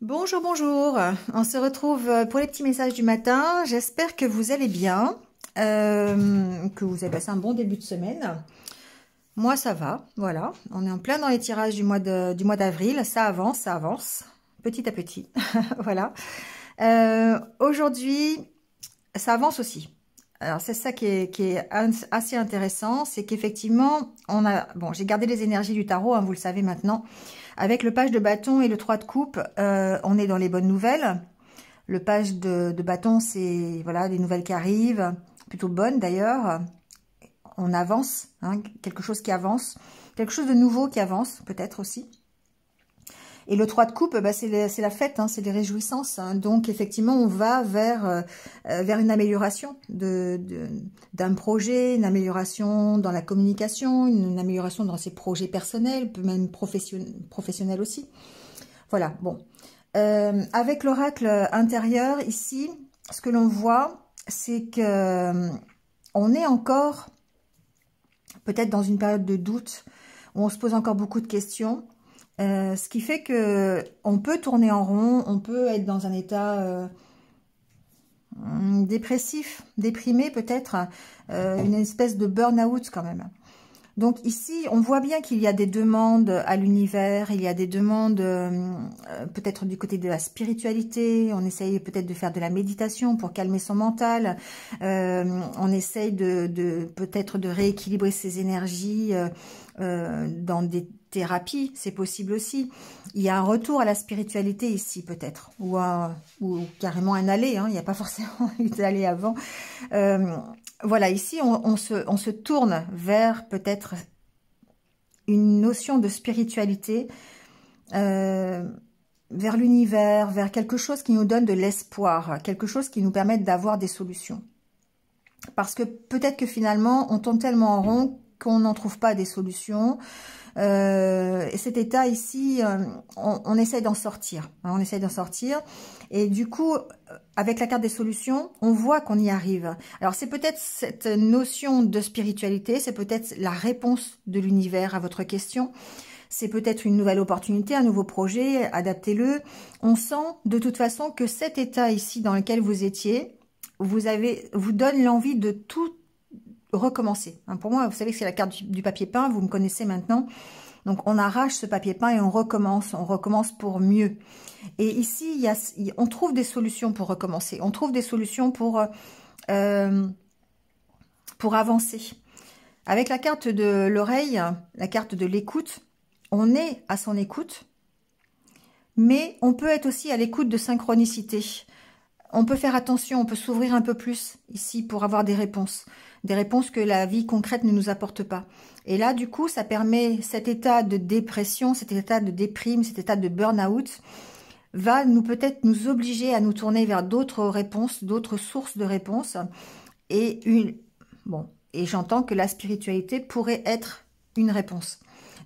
Bonjour, bonjour. On se retrouve pour les petits messages du matin. J'espère que vous allez bien, que vous avez passé un bon début de semaine. Moi, ça va, voilà. On est en plein dans les tirages du mois d'avril. Ça avance, petit à petit. Voilà. Aujourd'hui, ça avance aussi. Alors, c'est ça qui est assez intéressant, c'est qu'effectivement, j'ai gardé les énergies du tarot, hein, vous le savez maintenant. Avec le page de bâton et le 3 de coupe, on est dans les bonnes nouvelles. Le page de bâton, c'est voilà des nouvelles qui arrivent, plutôt bonnes d'ailleurs. On avance, hein, quelque chose qui avance, quelque chose de nouveau qui avance peut-être aussi. Et le 3 de coupe, c'est la fête, hein, c'est les réjouissances. Hein. Donc, effectivement, on va vers une amélioration d'un projet, une amélioration dans la communication, une amélioration dans ses projets personnels, même professionnels aussi. Voilà, bon. Avec l'oracle intérieur, ici, ce que l'on voit, c'est que on est encore peut-être dans une période de doute, où on se pose encore beaucoup de questions. Ce qui fait que on peut tourner en rond, on peut être dans un état dépressif, déprimé peut-être, une espèce de burn-out quand même. Donc ici, on voit bien qu'il y a des demandes à l'univers, il y a des demandes peut-être du côté de la spiritualité, on essaye peut-être de faire de la méditation pour calmer son mental, on essaye peut-être de rééquilibrer ses énergies dans des thérapies, c'est possible aussi. Il y a un retour à la spiritualité ici peut-être, ou carrément un aller, hein, il n'y a pas forcément eu d'aller avant. Voilà, ici, on se tourne vers peut-être une notion de spiritualité, vers l'univers, vers quelque chose qui nous donne de l'espoir, quelque chose qui nous permette d'avoir des solutions. Parce que peut-être que finalement, on tourne tellement en rond qu'on n'en trouve pas des solutions. Et cet état ici, on essaie d'en sortir. Hein, on essaie d'en sortir. Et du coup, avec la carte des solutions, on voit qu'on y arrive. Alors, c'est peut-être cette notion de spiritualité, c'est peut-être la réponse de l'univers à votre question. C'est peut-être une nouvelle opportunité, un nouveau projet, adaptez-le. On sent de toute façon que cet état ici dans lequel vous étiez, vous donne l'envie de tout recommencer. Hein, pour moi, vous savez que c'est la carte du papier peint, vous me connaissez maintenant. Donc, on arrache ce papier peint et on recommence pour mieux. Et ici, on trouve des solutions pour recommencer. On trouve des solutions pour avancer. Avec la carte de l'oreille, la carte de l'écoute, on est à son écoute, mais on peut être aussi à l'écoute de synchronicité. On peut faire attention, on peut s'ouvrir un peu plus ici pour avoir des réponses que la vie concrète ne nous apporte pas. Et là, du coup, ça permet cet état de dépression, cet état de déprime, cet état de burn-out, va peut-être nous obliger à nous tourner vers d'autres réponses, d'autres sources de réponses. Et j'entends que la spiritualité pourrait être une réponse.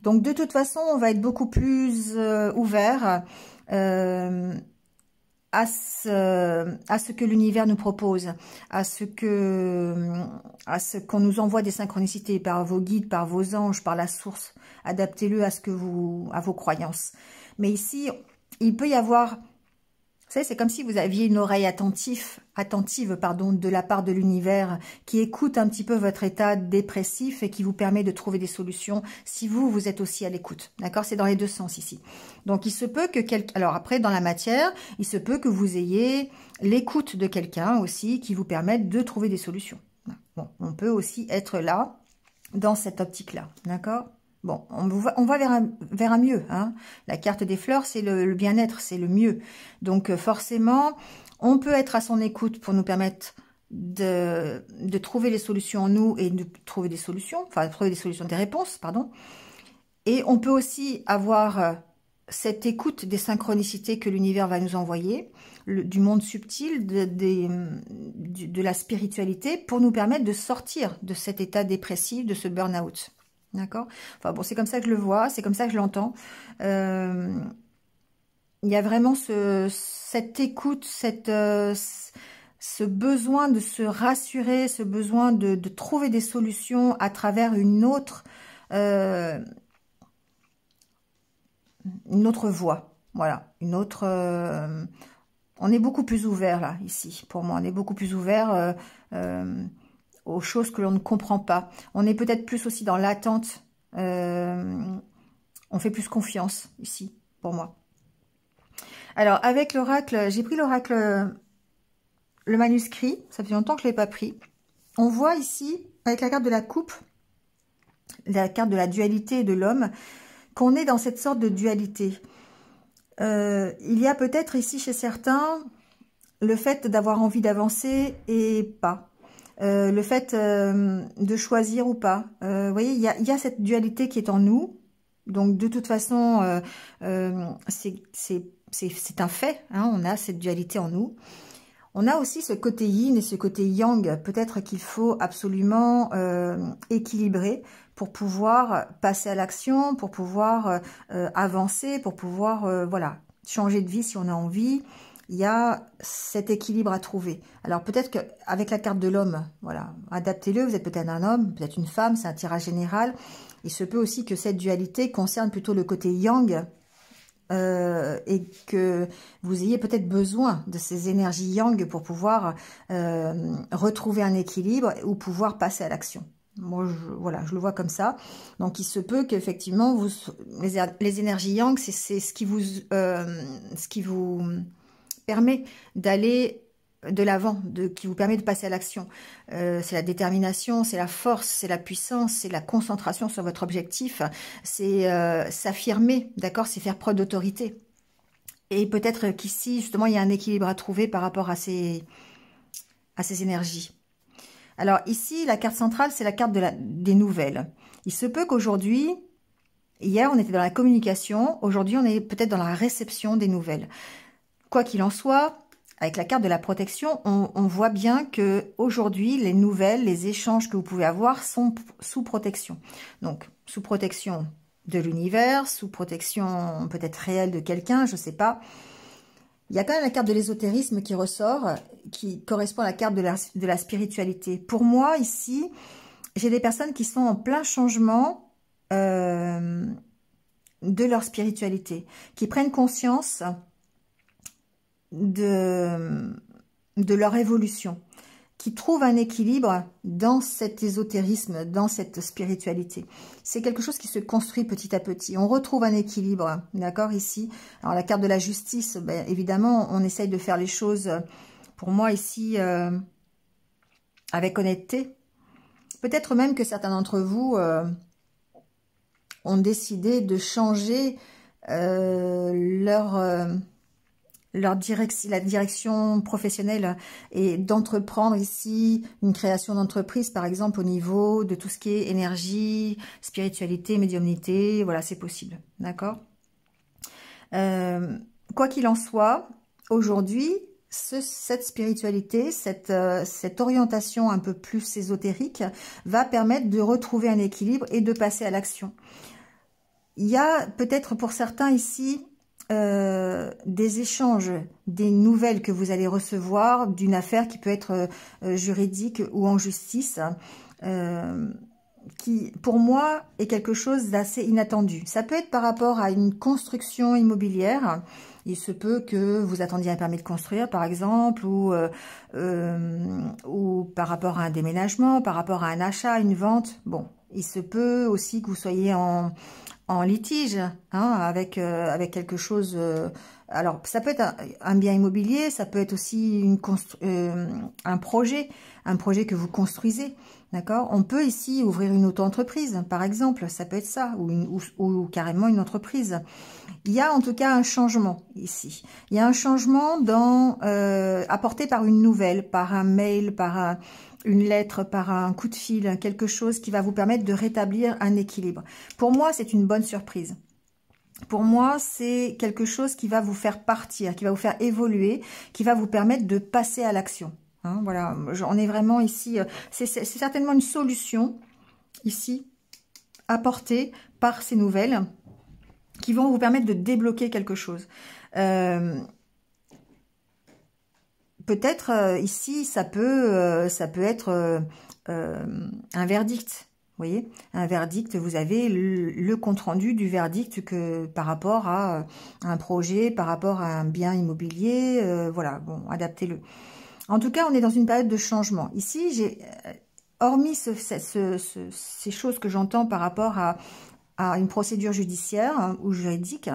Donc, de toute façon, on va être beaucoup plus ouvert à ce que l'univers nous propose, à ce qu'on nous envoie des synchronicités par vos guides, par vos anges, par la source. Adaptez-le à vos croyances. Mais ici, il peut y avoir, vous savez, c'est comme si vous aviez une oreille attentive, de la part de l'univers, qui écoute un petit peu votre état dépressif et qui vous permet de trouver des solutions si vous êtes aussi à l'écoute. D'accord? C'est dans les deux sens ici. Donc, il se peut que alors après, dans la matière, il se peut que vous ayez l'écoute de quelqu'un aussi qui vous permette de trouver des solutions. Bon, on peut aussi être là, dans cette optique-là. D'accord? Bon, on va vers un mieux. Hein. La carte des fleurs, c'est le bien-être, c'est le mieux. Donc, forcément, on peut être à son écoute pour nous permettre de trouver les solutions en nous et de trouver des solutions, des réponses, pardon. Et on peut aussi avoir cette écoute des synchronicités que l'univers va nous envoyer, du monde subtil, de la spiritualité, pour nous permettre de sortir de cet état dépressif, de ce burn-out. D'accord? Enfin bon, c'est comme ça que je le vois, c'est comme ça que je l'entends. Il y a vraiment cette écoute, ce besoin de se rassurer, ce besoin de trouver des solutions à travers une autre voie. Voilà, une autre... on est beaucoup plus ouvert là, ici, pour moi. On est beaucoup plus ouvert aux choses que l'on ne comprend pas. On est peut-être plus aussi dans l'attente. On fait plus confiance ici, pour moi. Alors, avec l'oracle, j'ai pris l'oracle, le manuscrit. Ça fait longtemps que je ne l'ai pas pris. On voit ici, avec la carte de la coupe, la carte de la dualité de l'homme, qu'on est dans cette sorte de dualité. Il y a peut-être ici chez certains le fait d'avoir envie d'avancer et pas. Le fait de choisir ou pas. Vous voyez, il y a cette dualité qui est en nous. Donc, de toute façon, c'est un fait. Hein, on a cette dualité en nous. On a aussi ce côté yin et ce côté yang. Peut-être qu'il faut absolument équilibrer pour pouvoir passer à l'action, pour pouvoir avancer, pour pouvoir voilà, changer de vie si on a envie. Il y a cet équilibre à trouver. Alors peut-être qu'avec la carte de l'homme, voilà, adaptez-le, vous êtes peut-être un homme, peut-être une femme, c'est un tirage général. Il se peut aussi que cette dualité concerne plutôt le côté yang et que vous ayez peut-être besoin de ces énergies yang pour pouvoir retrouver un équilibre ou pouvoir passer à l'action. Moi, voilà, je le vois comme ça. Donc, il se peut qu'effectivement, les énergies yang, c'est ce qui vous permet d'aller de l'avant, qui vous permet de passer à l'action. C'est la détermination, c'est la force, c'est la puissance, c'est la concentration sur votre objectif, c'est s'affirmer, d'accord, c'est faire preuve d'autorité. Et peut-être qu'ici, justement, il y a un équilibre à trouver par rapport à ces énergies. Alors ici, la carte centrale, c'est la carte des nouvelles. Il se peut qu'aujourd'hui, hier, on était dans la communication, aujourd'hui, on est peut-être dans la réception des nouvelles. Quoi qu'il en soit, avec la carte de la protection, on voit bien que aujourd'hui, les nouvelles, les échanges que vous pouvez avoir sont sous protection. Donc, sous protection de l'univers, sous protection peut-être réelle de quelqu'un, je ne sais pas. Il y a quand même la carte de l'ésotérisme qui ressort, qui correspond à la carte de la spiritualité. Pour moi, ici, j'ai des personnes qui sont en plein changement de leur spiritualité, qui prennent conscience de leur évolution, qui trouvent un équilibre dans cet ésotérisme, dans cette spiritualité. C'est quelque chose qui se construit petit à petit. On retrouve un équilibre, d'accord, ici. Alors, la carte de la justice, ben, évidemment, on essaye de faire les choses, pour moi, ici, avec honnêteté. Peut-être même que certains d'entre vous ont décidé de changer la direction professionnelle et d'entreprendre ici une création d'entreprise, par exemple, au niveau de tout ce qui est énergie, spiritualité, médiumnité. Voilà, c'est possible. D'accord ? Quoi qu'il en soit, aujourd'hui, cette spiritualité, cette orientation un peu plus ésotérique va permettre de retrouver un équilibre et de passer à l'action. Il y a peut-être pour certains ici des échanges, des nouvelles que vous allez recevoir d'une affaire qui peut être juridique ou en justice, qui pour moi est quelque chose d'assez inattendu. Ça peut être par rapport à une construction immobilière. Il se peut que vous attendiez un permis de construire, par exemple, ou par rapport à un déménagement, par rapport à un achat, une vente. Bon, il se peut aussi que vous soyez en litige, hein, avec quelque chose. Alors, ça peut être un bien immobilier, ça peut être aussi un projet que vous construisez, d'accord. On peut ici ouvrir une auto-entreprise, par exemple, ça peut être ça, ou carrément une entreprise. Il y a en tout cas un changement ici. Il y a un changement apporté par une nouvelle, par un mail, par une lettre, par un coup de fil, quelque chose qui va vous permettre de rétablir un équilibre. Pour moi, c'est une bonne surprise. Pour moi, c'est quelque chose qui va vous faire partir, qui va vous faire évoluer, qui va vous permettre de passer à l'action. Hein, voilà, on est vraiment ici, c'est certainement une solution ici apportée par ces nouvelles qui vont vous permettre de débloquer quelque chose. Peut-être ici, ça peut être un verdict. voyez, un verdict, vous avez le compte-rendu du verdict que par rapport à un projet, par rapport à un bien immobilier, voilà, bon, adaptez-le. En tout cas, on est dans une période de changement. Ici, j'ai, hormis ces choses que j'entends par rapport à une procédure judiciaire hein, ou juridique,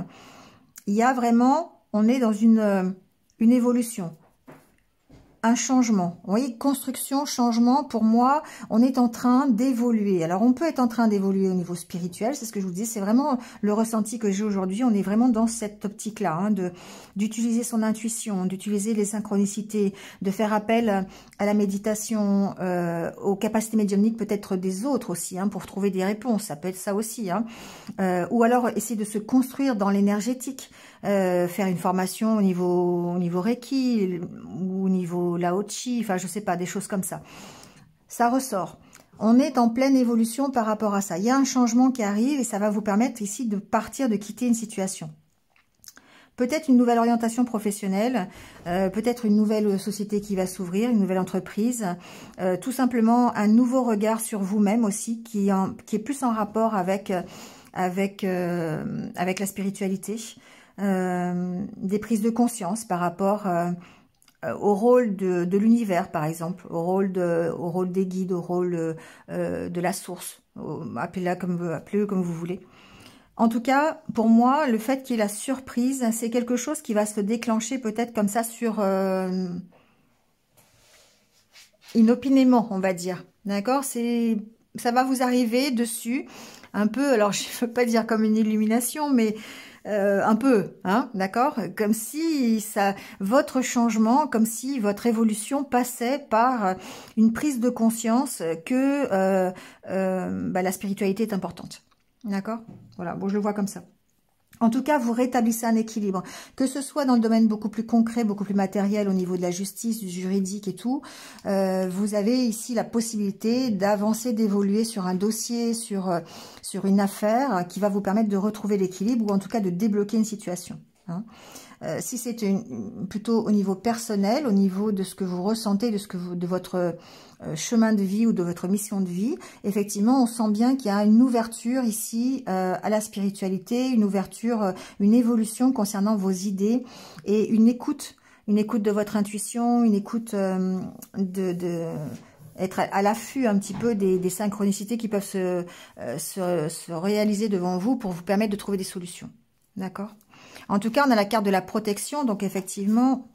il y a vraiment, on est dans une évolution. Un changement, vous voyez, construction, changement, pour moi, on est en train d'évoluer. Alors, on peut être en train d'évoluer au niveau spirituel, c'est ce que je vous dis, c'est vraiment le ressenti que j'ai aujourd'hui, on est vraiment dans cette optique-là, hein, d'utiliser son intuition, d'utiliser les synchronicités, de faire appel à la méditation, aux capacités médiumniques peut-être des autres aussi, hein, pour trouver des réponses, ça peut être ça aussi, hein. Ou alors essayer de se construire dans l'énergétique, faire une formation au niveau Reiki, ou au niveau Lao Chi, enfin je sais pas, des choses comme ça. Ça ressort. On est en pleine évolution par rapport à ça. Il y a un changement qui arrive et ça va vous permettre ici de partir, de quitter une situation. Peut-être une nouvelle orientation professionnelle, peut-être une nouvelle société qui va s'ouvrir, une nouvelle entreprise, tout simplement un nouveau regard sur vous-même aussi, qui est plus en rapport avec la spiritualité. Des prises de conscience par rapport au rôle de l'univers, par exemple, au rôle des guides, au rôle de la source, appelez-le comme vous voulez. En tout cas, pour moi, le fait qu'il y ait la surprise, c'est quelque chose qui va se déclencher peut-être comme ça sur inopinément, on va dire. D'accord? Ça va vous arriver dessus, un peu, alors je ne veux pas dire comme une illumination, mais un peu, hein, d'accord? Comme si votre changement, comme si votre évolution passait par une prise de conscience que la spiritualité est importante. D'accord? Voilà, bon, je le vois comme ça. En tout cas, vous rétablissez un équilibre, que ce soit dans le domaine beaucoup plus concret, beaucoup plus matériel au niveau de la justice, du juridique et tout. Vous avez ici la possibilité d'avancer, d'évoluer sur un dossier, sur une affaire qui va vous permettre de retrouver l'équilibre ou en tout cas de débloquer une situation. Hein. Si c'est plutôt au niveau personnel, au niveau de ce que vous ressentez, de votre chemin de vie ou de votre mission de vie, effectivement, on sent bien qu'il y a une ouverture ici à la spiritualité, une ouverture, une évolution concernant vos idées et une écoute de votre intuition, une écoute être à l'affût un petit peu des synchronicités qui peuvent se réaliser devant vous pour vous permettre de trouver des solutions. D'accord ? En tout cas, on a la carte de la protection, donc effectivement,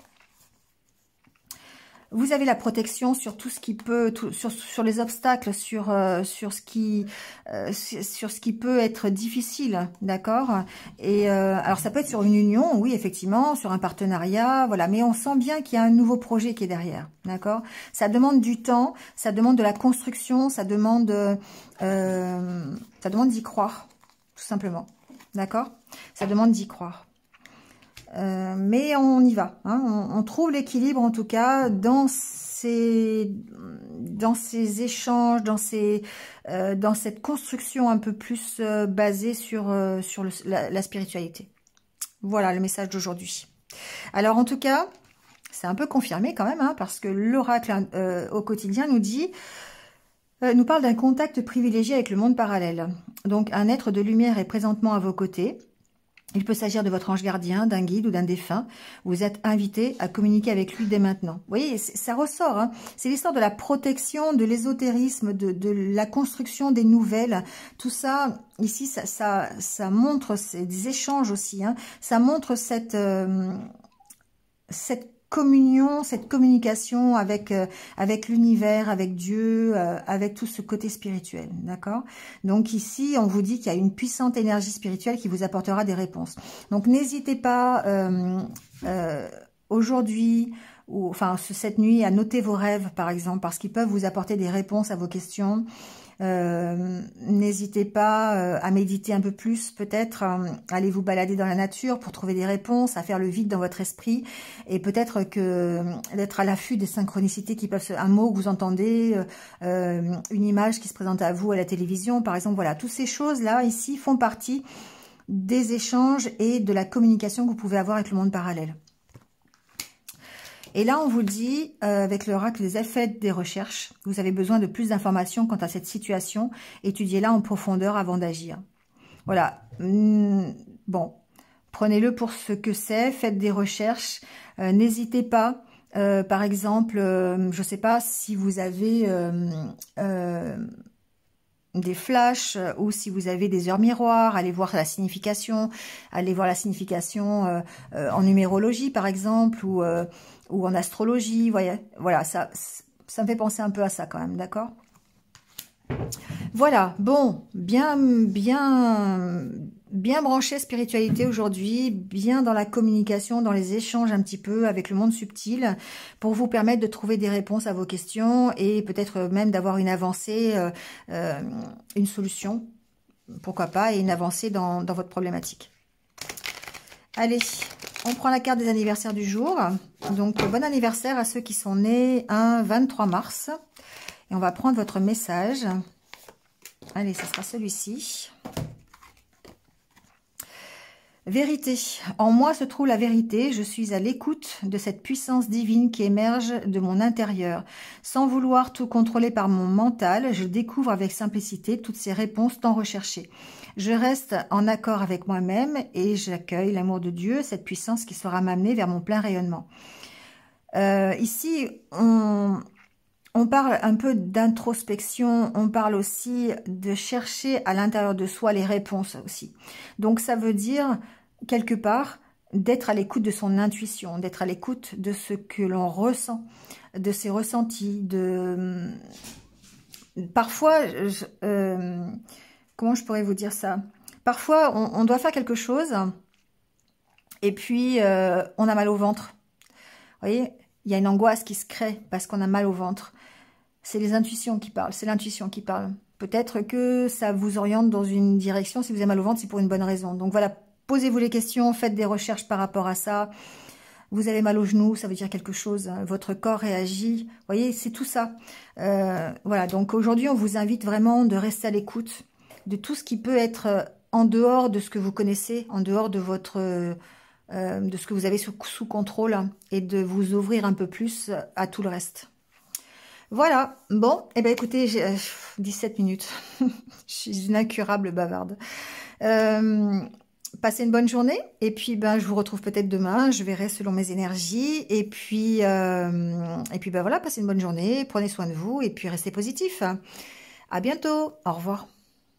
vous avez la protection sur tout ce qui peut, sur les obstacles, sur ce qui peut être difficile, d'accord. Et alors ça peut être sur une union, oui, effectivement, sur un partenariat, voilà. Mais on sent bien qu'il y a un nouveau projet qui est derrière, d'accord. Ça demande du temps, ça demande de la construction, ça demande d'y croire, tout simplement, d'accord. Ça demande d'y croire. Mais on y va, hein. On trouve l'équilibre en tout cas dans ces échanges, dans cette construction un peu plus basée sur la spiritualité. Voilà le message d'aujourd'hui. Alors en tout cas, c'est un peu confirmé quand même, hein, parce que l'oracle au quotidien nous parle d'un contact privilégié avec le monde parallèle. Donc un être de lumière est présentement à vos côtés. Il peut s'agir de votre ange gardien, d'un guide ou d'un défunt. Vous êtes invité à communiquer avec lui dès maintenant. Vous voyez, ça ressort. Hein. C'est l'histoire de la protection, de l'ésotérisme, de la construction des nouvelles. Tout ça, ici, ça montre, c'est des échanges aussi. Hein. Ça montre cette communion, cette communication avec l'univers, avec Dieu, avec tout ce côté spirituel, d'accord? Donc ici, on vous dit qu'il y a une puissante énergie spirituelle qui vous apportera des réponses. Donc n'hésitez pas aujourd'hui ou enfin cette nuit à noter vos rêves, par exemple, parce qu'ils peuvent vous apporter des réponses à vos questions. N'hésitez pas à méditer un peu plus, peut-être allez vous balader dans la nature pour trouver des réponses, à faire le vide dans votre esprit et peut-être que d'être à l'affût des synchronicités qui peuvent un mot que vous entendez, une image qui se présente à vous à la télévision par exemple. Voilà, toutes ces choses là ici font partie des échanges et de la communication que vous pouvez avoir avec le monde parallèle. Et là, on vous dit, avec l'oracle des effets des recherches, vous avez besoin de plus d'informations quant à cette situation. Étudiez-la en profondeur avant d'agir. Voilà. Bon, prenez-le pour ce que c'est, faites des recherches. N'hésitez pas, par exemple, je ne sais pas si vous avez des flashs ou si vous avez des heures miroirs, allez voir la signification, en numérologie par exemple ou en astrologie, voyez, voilà, ça me fait penser un peu à ça quand même, d'accord? Voilà, bon, bien branché spiritualité aujourd'hui, bien dans la communication, dans les échanges un petit peu avec le monde subtil, pour vous permettre de trouver des réponses à vos questions et peut-être même d'avoir une avancée, une solution, pourquoi pas, et une avancée dans votre problématique. Allez, on prend la carte des anniversaires du jour. Donc, bon anniversaire à ceux qui sont nés un 23 mars. Et on va prendre votre message. Allez, ce sera celui-ci. Vérité. En moi se trouve la vérité. Je suis à l'écoute de cette puissance divine qui émerge de mon intérieur. Sans vouloir tout contrôler par mon mental, je découvre avec simplicité toutes ces réponses tant recherchées. Je reste en accord avec moi-même et j'accueille l'amour de Dieu, cette puissance qui saura m'amener vers mon plein rayonnement. Ici, on parle un peu d'introspection, on parle aussi de chercher à l'intérieur de soi les réponses aussi. Donc ça veut dire, quelque part, d'être à l'écoute de son intuition, d'être à l'écoute de ce que l'on ressent, de ses ressentis, Parfois, comment je pourrais vous dire ça? Parfois, on doit faire quelque chose et puis on a mal au ventre. Vous voyez, il y a une angoisse qui se crée parce qu'on a mal au ventre. C'est les intuitions qui parlent, c'est l'intuition qui parle. Peut-être que ça vous oriente dans une direction. Si vous avez mal au ventre, c'est pour une bonne raison. Donc voilà, posez-vous les questions, faites des recherches par rapport à ça. Vous avez mal au genou, ça veut dire quelque chose. Votre corps réagit. Vous voyez, c'est tout ça. Voilà, donc aujourd'hui, on vous invite vraiment de rester à l'écoute de tout ce qui peut être en dehors de ce que vous connaissez, en dehors de de ce que vous avez sous contrôle et de vous ouvrir un peu plus à tout le reste. Voilà, bon, eh ben écoutez, j'ai 17 minutes. Je suis une incurable bavarde. Passez une bonne journée et puis ben je vous retrouve peut-être demain, je verrai selon mes énergies et puis ben voilà, passez une bonne journée, prenez soin de vous et puis restez positif. À bientôt, au revoir.